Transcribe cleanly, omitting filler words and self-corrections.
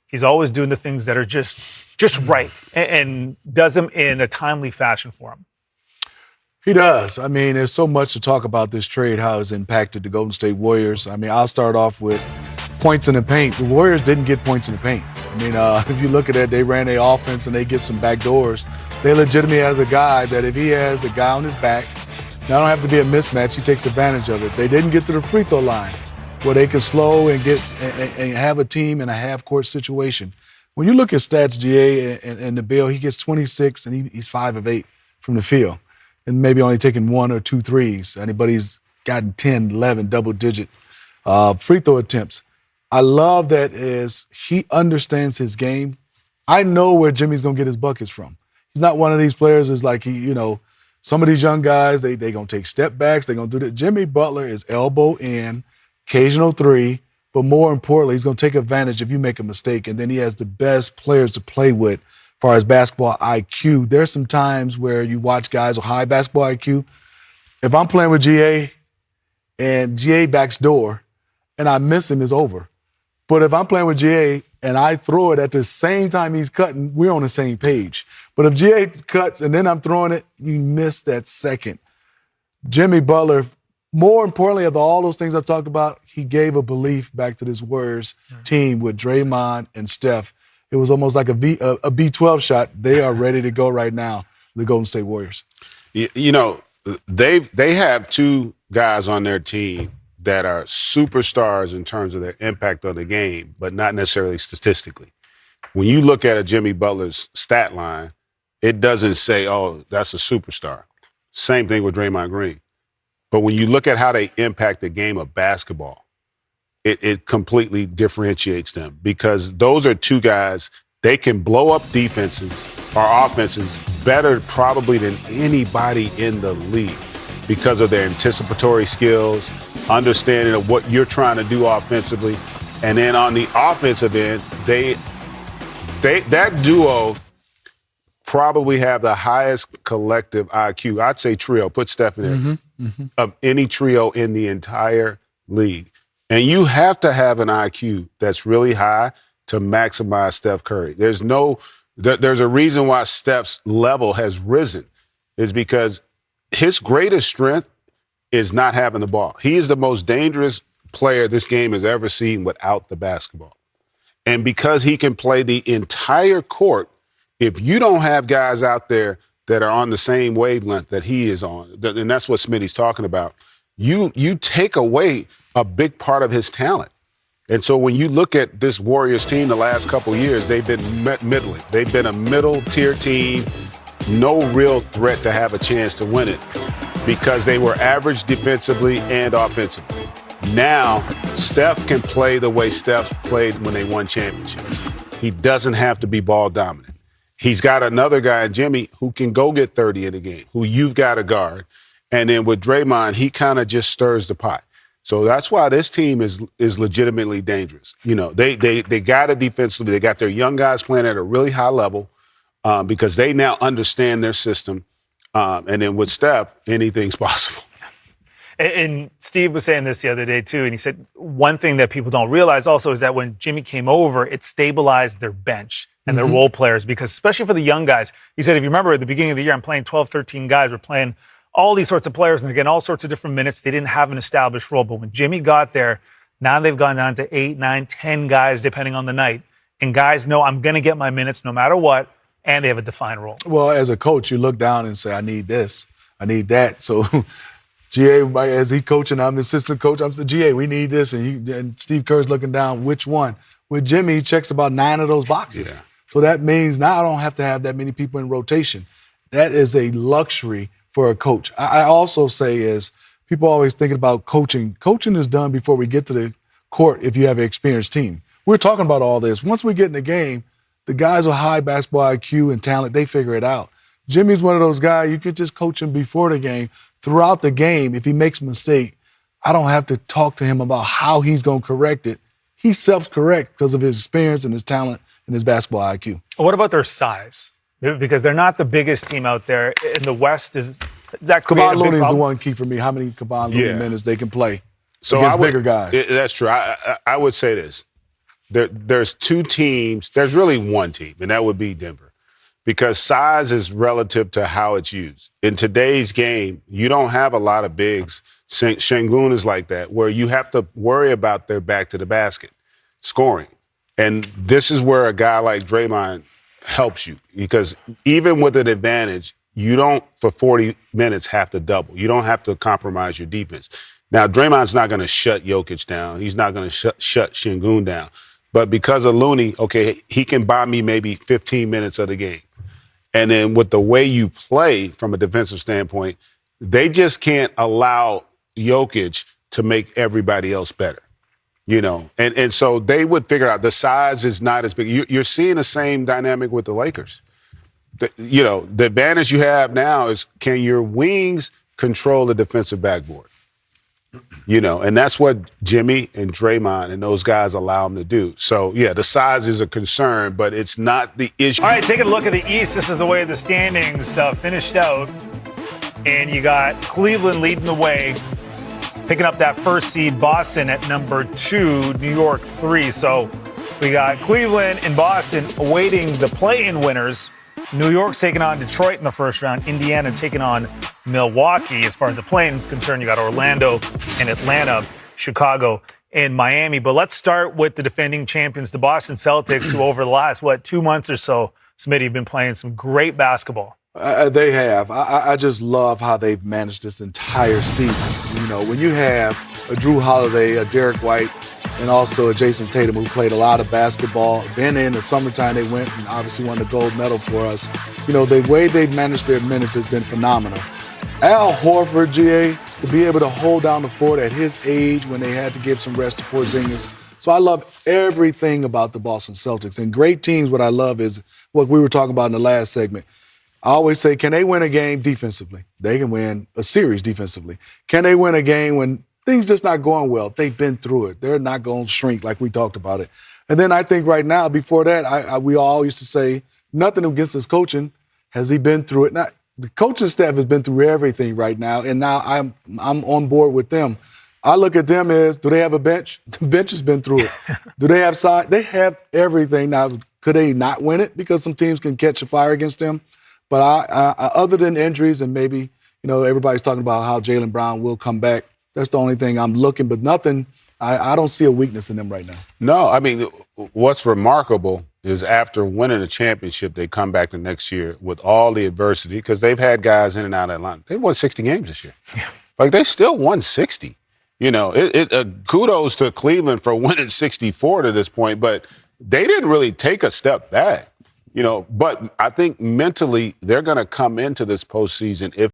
He's always doing the things that are just right and does them in a timely fashion for him. He does. I mean, there's so much to talk about this trade, how it's impacted the Golden State Warriors. I mean, I'll start off with points in the paint. The Warriors didn't get points in the paint. I mean, if you look at it, they ran their offense and they get some back doors. They legitimately has a guy that if he has a guy on his back, now don't have to be a mismatch, he takes advantage of it. They didn't get to the free throw line where they could slow and get and have a team in a half-court situation. When you look at stats, GA and the Bill, he gets 26 and he's 5 of 8 from the field and maybe only taking 1 or 2 threes. Anybody's gotten 10, 11 double-digit free throw attempts. I love that is he understands his game. I know where Jimmy's going to get his buckets from. He's not one of these players who's like, some of these young guys, they going to take step backs. They're going to do that. Jimmy Butler is elbow in, occasional three, but more importantly, he's going to take advantage if you make a mistake. And then he has the best players to play with as far as basketball IQ. There's some times where you watch guys with high basketball IQ. If I'm playing with GA and GA backs door and I miss him, it's over. But if I'm playing with GA and I throw it at the same time he's cutting, we're on the same page. But if GA cuts and then I'm throwing it, you miss that second. Jimmy Butler, more importantly, of all those things I've talked about, he gave a belief back to this Warriors team with Draymond and Steph. It was almost like a B12 shot. They are ready to go right now, the Golden State Warriors. They have 2 guys on their team that are superstars in terms of their impact on the game, but not necessarily statistically. When you look at a Jimmy Butler's stat line, it doesn't say, oh, that's a superstar. Same thing with Draymond Green. But when you look at how they impact the game of basketball, it completely differentiates them because those are 2 guys, they can blow up defenses or offenses better probably than anybody in the league because of their anticipatory skills, understanding of what you're trying to do offensively. And then on the offensive end, that duo probably have the highest collective IQ. I'd say trio, put Steph in there, of any trio in the entire league. And you have to have an IQ that's really high to maximize Steph Curry. There's a reason why Steph's level has risen is because his greatest strength is not having the ball. He is the most dangerous player this game has ever seen without the basketball. And because he can play the entire court, if you don't have guys out there that are on the same wavelength that he is on, and that's what Smitty's talking about, you take away a big part of his talent. And so when you look at this Warriors team the last couple of years, they've been middling. They've been a middle-tier team, no real threat to have a chance to win it because they were average defensively and offensively. Now, Steph can play the way Steph played when they won championships. He doesn't have to be ball dominant. He's got another guy, Jimmy, who can go get 30 in a game, who you've got to guard. And then with Draymond, he kind of just stirs the pot. So that's why this team is legitimately dangerous. They got it defensively. They got their young guys playing at a really high level because they now understand their system. And then with Steph, anything's possible. And Steve was saying this the other day, too, and he said one thing that people don't realize also is that when Jimmy came over, it stabilized their bench and their role players because especially for the young guys, he said, if you remember at the beginning of the year, I'm playing 12, 13 guys. We're playing all these sorts of players and again, all sorts of different minutes. They didn't have an established role. But when Jimmy got there, now they've gone down to 8, 9, 10 guys, depending on the night. And guys know I'm going to get my minutes no matter what, and they have a defined role. Well, as a coach, you look down and say, I need this, I need that. So GA, as he coaching, I'm the assistant coach, I'm saying, GA, we need this. And Steve Kerr's looking down, which one? With Jimmy, he checks about 9 of those boxes. Yeah. So that means now I don't have to have that many people in rotation. That is a luxury for a coach. I also say is people always thinking about coaching. Coaching is done before we get to the court if you have an experienced team. We're talking about all this. Once we get in the game, the guys with high basketball IQ and talent, they figure it out. Jimmy's one of those guys, you could just coach him before the game. Throughout the game, if he makes a mistake, I don't have to talk to him about how he's going to correct it. He self-corrects because of his experience and his talent and his basketball IQ. What about their size? Because they're not the biggest team out there. In the West, is that Kevon Looney is the one key for me, how many Kevon Looney minutes they can play against bigger guys. That's true. I would say this. there's two teams. There's really one team, and that would be Denver, because size is relative to how it's used. In today's game, you don't have a lot of bigs. Şengün is like that, where you have to worry about their back to the basket scoring. And this is where a guy like Draymond helps you, because even with an advantage, you don't, for 40 minutes, have to double. You don't have to compromise your defense. Now, Draymond's not going to shut Jokic down. He's not going to shut Şengün down. But because of Looney, okay, he can buy me maybe 15 minutes of the game. And then with the way you play from a defensive standpoint, they just can't allow Jokic to make everybody else better. You know, and so they would figure out the size is not as big. You're seeing the same dynamic with the Lakers. The advantage you have now is, can your wings control the defensive backboard? You know, and that's what Jimmy and Draymond and those guys allow them to do. So, yeah, the size is a concern, but it's not the issue. All right, taking a look at the East. This is the way the standings finished out. And you got Cleveland leading the way, picking up that first seed, Boston at number 2, New York 3. So we got Cleveland and Boston awaiting the play-in winners. New York's taking on Detroit in the first round. Indiana taking on Milwaukee. As far as the play-in is concerned, you got Orlando and Atlanta, Chicago and Miami. But let's start with the defending champions, the Boston Celtics, who over the last, 2 months or so, Smitty, have been playing some great basketball. They have. I just love how they've managed this entire season. You know, when you have a Drew Holiday, a Derek White, and also a Jason Tatum, who played a lot of basketball. Then in the summertime, they went and obviously won the gold medal for us. You know, the way they've managed their minutes has been phenomenal. Al Horford, GA, to be able to hold down the fort at his age when they had to give some rest to Porzingis. So I love everything about the Boston Celtics. And great teams, what I love is what we were talking about in the last segment. I always say, can they win a game defensively? They can win a series defensively. Can they win a game when things just not going well? They've been through it. They're not going to shrink like we talked about it. And then I think right now, before that, we all used to say, nothing against his coaching. Has he been through it? Now, the coaching staff has been through everything right now, and now I'm on board with them. I look at them as, do they have a bench? The bench has been through it. Do they have size? They have everything. Now, could they not win it because some teams can catch a fire against them? But I other than injuries and maybe, you know, everybody's talking about how Jaylen Brown will come back. That's the only thing I'm looking, but nothing. I don't see a weakness in them right now. No, I mean, what's remarkable is after winning a championship, they come back the next year with all the adversity, because they've had guys in and out of Atlanta. They won 60 games this year. Like, they still won 60. You know, kudos to Cleveland for winning 64 to this point, but they didn't really take a step back. You know, but I think mentally they're going to come into this postseason, if